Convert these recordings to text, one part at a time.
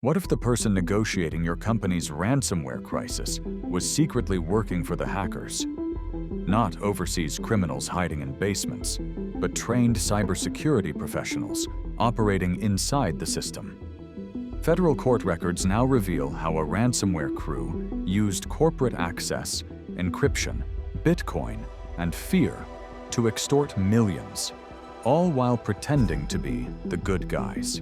What if the person negotiating your company's ransomware crisis was secretly working for the hackers? Not overseas criminals hiding in basements, but trained cybersecurity professionals operating inside the system. Federal court records now reveal how a ransomware crew used corporate access, encryption, Bitcoin, and fear to extort millions, all while pretending to be the good guys.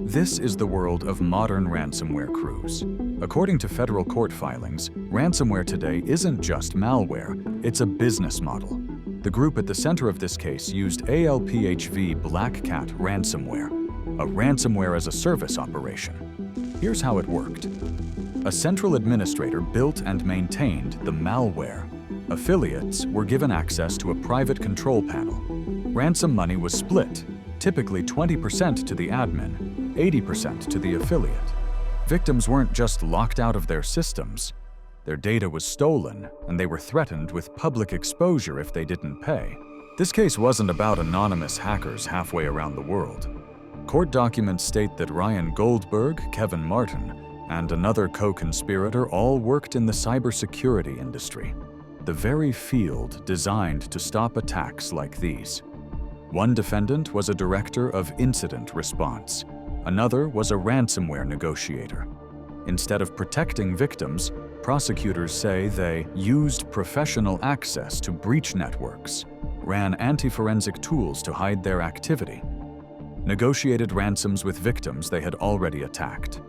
This is the world of modern ransomware crews. According to federal court filings, ransomware today isn't just malware, it's a business model. The group at the center of this case used ALPHV BlackCat ransomware, a ransomware-as-a-service operation. Here's how it worked. A central administrator built and maintained the malware. Affiliates were given access to a private control panel. Ransom money was split, typically 20% to the admin, 80% to the affiliate. Victims weren't just locked out of their systems. Their data was stolen, and they were threatened with public exposure if they didn't pay. This case wasn't about anonymous hackers halfway around the world. Court documents state that Ryan Goldberg, Kevin Martin, and another co-conspirator all worked in the cybersecurity industry, the very field designed to stop attacks like these. One defendant was a director of incident response. Another was a ransomware negotiator. Instead of protecting victims, prosecutors say they used professional access to breach networks, ran anti-forensic tools to hide their activity, negotiated ransoms with victims they had already attacked.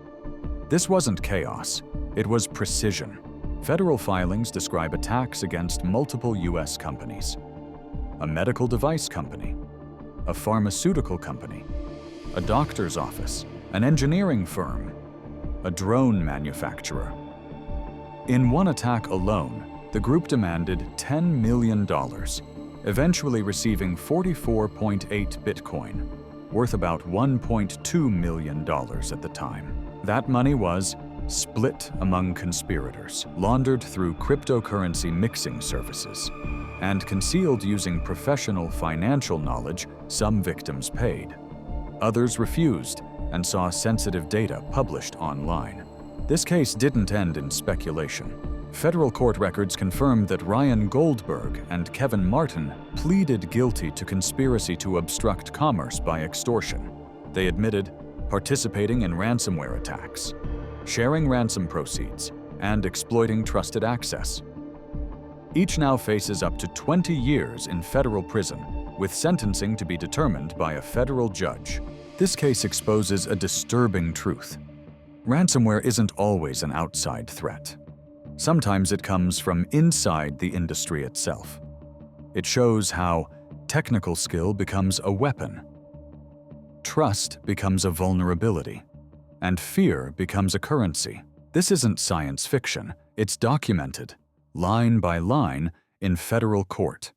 This wasn't chaos, it was precision. Federal filings describe attacks against multiple US companies: a medical device company, a pharmaceutical company, a doctor's office, an engineering firm, a drone manufacturer. In one attack alone, the group demanded $10 million, eventually receiving 44.8 Bitcoin, worth about $1.2 million at the time. That money was split among conspirators, laundered through cryptocurrency mixing services, and concealed using professional financial knowledge some victims paid. Others refused and saw sensitive data published online. This case didn't end in speculation. Federal court records confirmed that Ryan Goldberg and Kevin Martin pleaded guilty to conspiracy to obstruct commerce by extortion. They admitted participating in ransomware attacks, sharing ransom proceeds, and exploiting trusted access. Each now faces up to 20 years in federal prison, with sentencing to be determined by a federal judge. This case exposes a disturbing truth. Ransomware isn't always an outside threat. Sometimes it comes from inside the industry itself. It shows how technical skill becomes a weapon, trust becomes a vulnerability, and fear becomes a currency. This isn't science fiction, it's documented, line by line, in federal court.